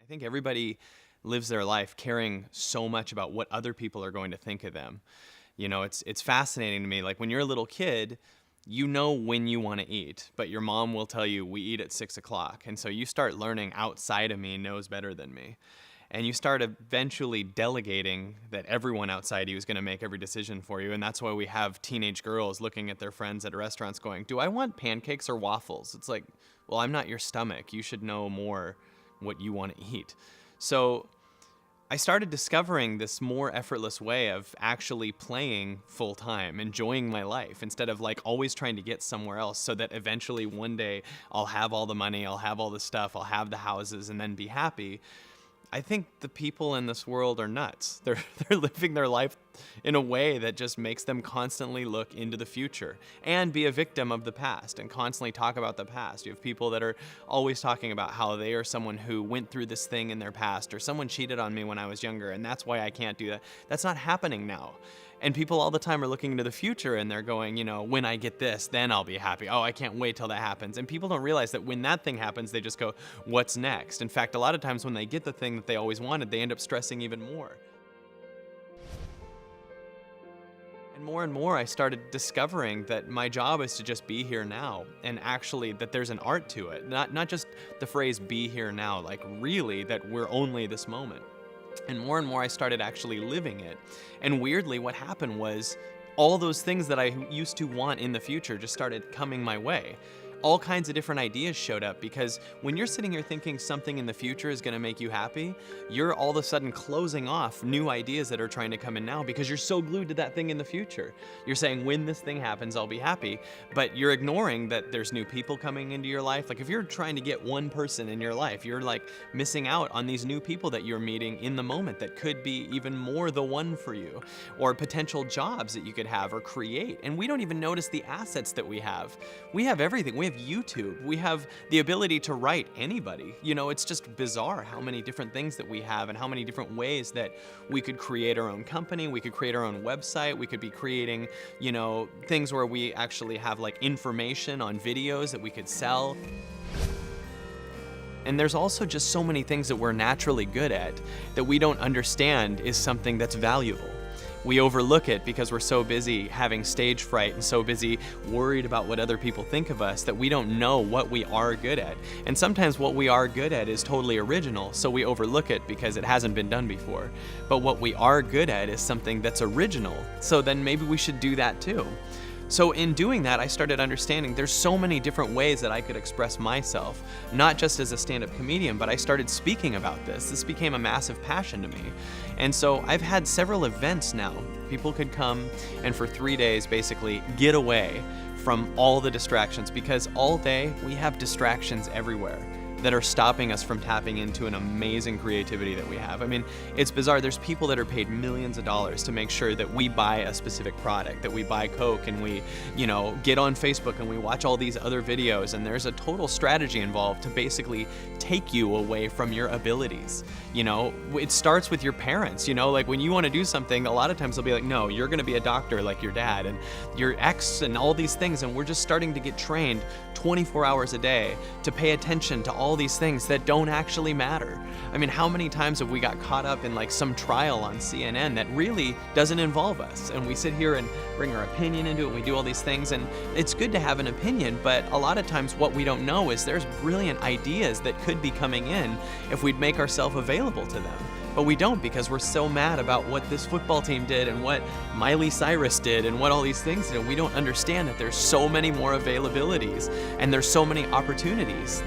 I think everybody lives their life caring so much about what other people are going to think of them. It's fascinating to me. Like when you're a little kid, you know when you want to eat, but your mom will tell you we eat at 6 o'clock. And so you start learning outside of me knows better than me. And you start eventually delegating that everyone outside you is going to make every decision for you. And that's why we have teenage girls looking at their friends at restaurants going, do I want pancakes or waffles? It's like, well, I'm not your stomach. You should know more what you want to eat. So I started discovering this more effortless way of actually playing full time, enjoying my life instead of like always trying to get somewhere else, so that eventually one day I'll have all the money, I'll have all the stuff, I'll have the houses and then be happy. I think the people in this world are nuts. They're living their life in a way that just makes them constantly look into the future and be a victim of the past and constantly talk about the past. You have people that are always talking about how they are someone who went through this thing in their past, or someone cheated on me when I was younger and that's why I can't do that. That's not happening now. And people all the time are looking into the future and they're going, when I get this, then I'll be happy. Oh, I can't wait till that happens. And people don't realize that when that thing happens, they just go, what's next? In fact, a lot of times when they get the thing that they always wanted, they end up stressing even more. And more, I started discovering that my job is to just be here now, and actually that there's an art to it. Not just the phrase be here now, like really that we're only this moment. And more I started actually living it. And weirdly, what happened was all those things that I used to want in the future just started coming my way. All kinds of different ideas showed up, because when you're sitting here thinking something in the future is going to make you happy, you're all of a sudden closing off new ideas that are trying to come in now because you're so glued to that thing in the future. You're saying, when this thing happens, I'll be happy, but you're ignoring that there's new people coming into your life. Like if you're trying to get one person in your life, you're like missing out on these new people that you're meeting in the moment that could be even more the one for you, or potential jobs that you could have or create. And we don't even notice the assets that we have. We have everything. We have YouTube. We have the ability to write anybody. It's just bizarre how many different things that we have and how many different ways that we could create our own company. We could create our own website. We could be creating, things where we actually have like information on videos that we could sell. And there's also just so many things that we're naturally good at that we don't understand is something that's valuable. We overlook it because we're so busy having stage fright and so busy worried about what other people think of us that we don't know what we are good at. And sometimes what we are good at is totally original, so we overlook it because it hasn't been done before. But what we are good at is something that's original, so then maybe we should do that too. So in doing that, I started understanding there's so many different ways that I could express myself, not just as a stand-up comedian, but I started speaking about this. This became a massive passion to me. And so I've had several events now. People could come and for 3 days basically get away from all the distractions, because all day we have distractions everywhere that are stopping us from tapping into an amazing creativity that we have. I mean, it's bizarre. There's people that are paid millions of dollars to make sure that we buy a specific product, that we buy Coke, and we, get on Facebook and we watch all these other videos, and there's a total strategy involved to basically take you away from your abilities. It starts with your parents, like when you want to do something, a lot of times they'll be like, no, you're going to be a doctor like your dad and your ex and all these things. And we're just starting to get trained 24 hours a day to pay attention to all these things that don't actually matter. I mean, how many times have we got caught up in like some trial on CNN that really doesn't involve us? And we sit here and bring our opinion into it, and we do all these things, and it's good to have an opinion, but a lot of times what we don't know is there's brilliant ideas that could be coming in if we'd make ourselves available to them. But we don't, because we're so mad about what this football team did and what Miley Cyrus did and what all these things did. We don't understand that there's so many more availabilities and there's so many opportunities.